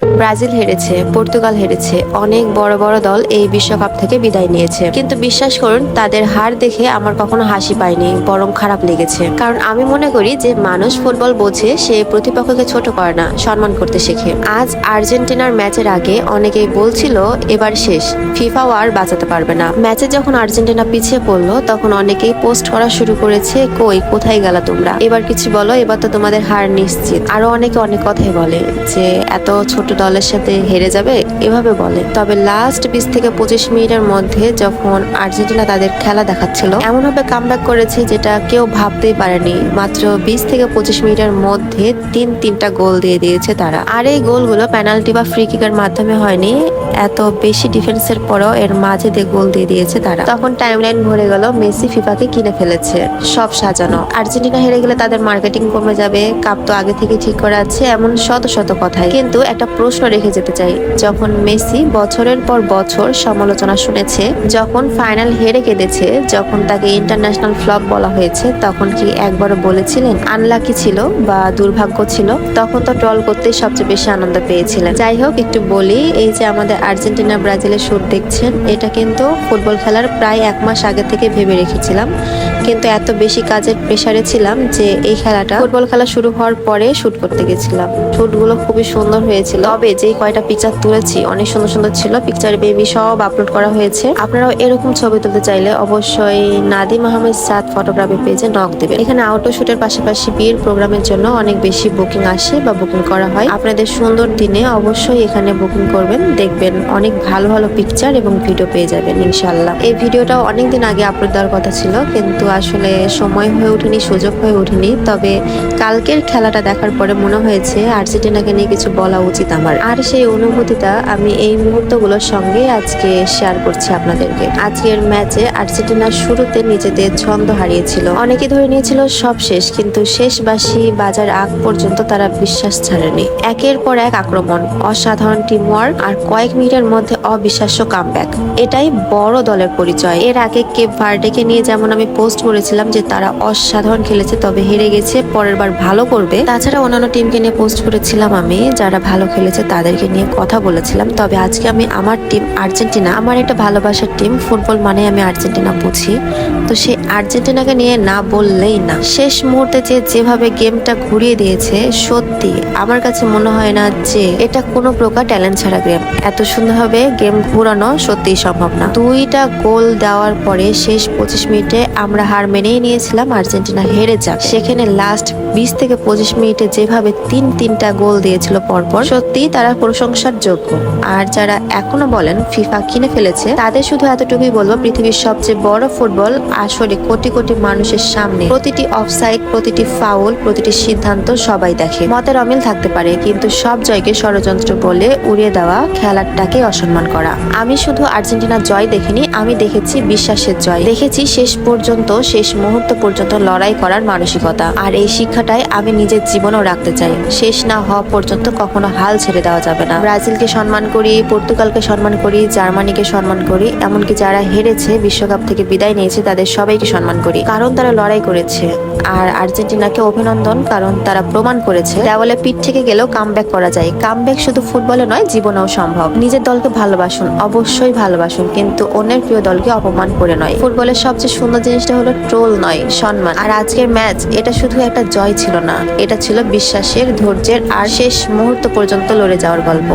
Brazil হেরেছে, Portugal হেরেছে, অনেক বড় বড় দল এই বিশ্বকাপ থেকে বিদায় নিয়েছে, কিন্তু বিশ্বাস করুন তাদের হার দেখে আমার কখনো হাসি পায়নি, বরং খারাপ লেগেছে। কারণ আমি মনে করি যে মানুষ ফুটবল বোঝে সে প্রতিপক্ষকে ছোট করে না, সম্মান করতে শেখে। আজ আর্জেন্টিনার ম্যাচের আগে অনেকেই বলছিল এবার শেষ, ফিফাও আর বাঁচাতে পারবে না। ম্যাচে যখন আর্জেন্টিনা পিছিয়ে পড়লো তখন অনেকেই পোস্ট করা শুরু করেছে, কই কোথায় গেলা তোমরা, এবার কিছু বলো, এবার তো তোমাদের হার নিশ্চিত। আরো অনেকে অনেক কথাই বলে যে এত ছোট দলের সাথে হেরে যাবে, এভাবে বলে। তবে লাস্ট 20 থেকে 25 মিনিটের মধ্যে যখন আর্জেন্টিনা তাদের খেলা দেখাচ্ছিল, এমন ভাবে কামব্যাক করেছে যেটা কেউ ভাবতেই পারেনি। মাত্র 20 থেকে 25 মিনিটের মধ্যে তিনটা গোল দিয়ে দিয়েছে তারা। আর এই গোলগুলো পেনাল্টি বা ফ্রি কিকের মাধ্যমে হয়নি, এত বেশি ডিফেন্সের পরও এর মাঝে দিয়ে গোল দিয়ে দিয়েছে তারা। তখন টাইমলাইন ভরে গেল, মেসি ফিফাকে কিনে ফেলেছে, সব সাজানো। আর্জেন্টিনা হেরে গেলে তাদের মার্কেটিং কমে যাবে, কাপ তো আগে থেকে ঠিক করা আছে, এমন শত শত কথাই। কিন্তু একটা প্রশ্ন রেখে যেতে চাই, যখন মেসি বছরের পর বছর সমালোচনা শুনেছে, যখন ফাইনাল হেরে কেঁদেছে, যখন তাকে ইন্টারন্যাশনাল ফ্লপ বলা হয়েছে, তখন কি একবারও বলেছিলেন আনলাকি ছিল বা দুর্ভাগ্য ছিল? তখন তো ট্রল করতেই সবচেয়ে বেশি আনন্দ পেয়েছিলেন। যাই হোক, একটু বলি, এই যে আমাদের আর্জেন্টিনা ব্রাজিলের শুট দেখছেন, এটা কিন্তু ফুটবল খেলার প্রায় 1 মাস আগে থেকে ভেবে রেখেছিলাম, কিন্তু এত বেশি কাজের প্রেসারে ছিলাম যে এই খেলাটা ফুটবল খেলা শুরু হওয়ার পরে শুট করতে গেছিলাম। শুটগুলো খুবই সুন্দর হয়েছিল, তবে যে কয়টা পিকচার তুলেছি অনেক সুন্দর সুন্দর ছিল, পিকচার বেবি সব আপলোড করা হয়েছে। আপনারাও এরকম ছবি তুলতে চাইলে অবশ্যই নাদিম আহমেদ সাদ ফটোগ্রাফি পেজে নক দেবেন। এখানে আউটডোর শুটের পাশাপাশি বিয়ের প্রোগ্রামের জন্য অনেক বেশি বুকিং আসে বা বুকিং করা হয়। আপনাদের সুন্দর দিনে অবশ্যই এখানে বুকিং করবেন, দেখবেন অনেক ভালো ভালো পিকচার এবং ভিডিও পেয়ে যাবেন ইনশাল্লাহ। এই ভিডিওটাও অনেকদিন আগে আপলোড দেওয়ার কথা ছিল, কিন্তু আসলে সময় হয়ে ওঠেনি, সুযোগ হয়ে ওঠেনি। তবে কালকের খেলাটা দেখার পরে মনে হয়েছে আর্জেন্টিনাকে নিয়ে কিছু বলা উচিত আমার। আর সেই অনুভূতিটা আমি এই মুহূর্তগুলোর সঙ্গে আজকে শেয়ার করছি আপনাদেরকে। আজকের ম্যাচে আর্জেন্টিনা শুরুতে নিজেদের ছন্দ হারিয়েছিল, অনেকে ধরে নিয়েছিল সব শেষ, কিন্তু শেষ বাঁশি বাজার আগ পর্যন্ত তারা বিশ্বাস ছাড়েনি। একের পর এক আক্রমণ, অসাধারণ টিম ওয়ার্ক আর কয়েক মিনিটের মধ্যে অবিশ্বাস্য কামব্যাক, এটাই বড় দলের পরিচয়। এর আগে কেপ ভার্ডেকে নিয়ে যেমন আমি পোস্ট করেছিলাম যে তারা অসাধারণ খেলেছে তবে হেরে গেছে, পরের বার ভালো করবে। তাছাড়া অন্যান্য টিমকে নিয়ে পোস্ট করেছিলাম আমি, যারা ভালো খেলেছে তাদেরকে নিয়ে কথা বলেছিলাম। তবে আজকে আমি আমার টিম আর্জেন্টিনা, আমার একটা ভালোবাসার টিম, ফুটবল মানে আমি আর্জেন্টিনা বুঝি, তো সেই আর্জেন্টিনাকে নিয়ে না বললেই না। শেষ মুহূর্তে যেভাবে গেমটা ঘুরিয়ে দিয়েছে, সত্যি আমার কাছে মনে হয় না যে এটা কোনো প্রকার ট্যালেন্ট ছাড়া গেম। এত সুন্দরভাবে গেম ঘুরানো সত্যিই সম্ভব না। 2টা গোল দেওয়ার পরে শেষ 25 মিনিটে আমরা হার মেনেই নিয়েছিলাম, আর্জেন্টিনা হেরে যাক। সেখানে লাস্ট 20 থেকে 25 মিনিটে যেভাবে তিনটা গোল দিয়েছিল পরপর, সত্যি তারা প্রশংসার যোগ্য। আর যারা এখনো বলেন ফিফা কিনে ফেলেছে, তাদের শুধু এতটুকুই বলবো, পৃথিবীর সবচেয়ে বড় ফুটবল আসলে কোটি কোটি মানুষের সামনে প্রতিটি অফসাইড, প্রতিটি ফাউল, প্রতিটি সিদ্ধান্ত সবাই দেখে। মতের অমিল থাকতে পারে, কিন্তু সব জয়কে ষড়যন্ত্র বলে উড়িয়ে দেওয়া, খেলাটাকে অসম্মান করা। আমি শুধু আর্জেন্টিনার জয় দেখিনি, আমি দেখেছি বিশ্বাসের জয়, দেখেছি শেষ পর্যন্ত, শেষ মুহূর্ত পর্যন্ত লড়াই করার মানসিকতা। আর এই শিক্ষাটাই আমি নিজের জীবনেও রাখতে চাই, শেষ না হওয়া পর্যন্ত কখনো হাল ছেড়ে দেওয়া যাবে না। ব্রাজিলকে সম্মান করি, পর্তুগালকে সম্মান করি, জার্মানিকে সম্মান করি, এমনকি যারা হেরেছে, বিশ্বকাপ থেকে বিদায় নিয়েছে, তাদের সবাইকে সম্মান করি, কারণ তারা লড়াই করেছে। আর আর্জেন্টিনাকে অভিনন্দন, কারণ তারা প্রমাণ করেছে দেওয়ালে পিঠ থেকে গেলেও কামব্যাক করা যায়। কামব্যাক শুধু ফুটবলে নয়, জীবনেও সম্ভব। নিজের দলকে ভালোবাসুন, অবশ্যই ভালোবাসুন, কিন্তু অন্যের প্রিয় দলকে অপমান করে নয়। ফুটবলের সবচেয়ে সুন্দর জিনিসটা হলো ট্রোল নয়, সম্মান। আর আজকের ম্যাচ এটা শুধু একটা জয় ছিল না, এটা ছিল বিশ্বাসের, ধৈর্যের আর শেষ মুহূর্ত পর্যন্ত লড়ে যাওয়ার গল্প।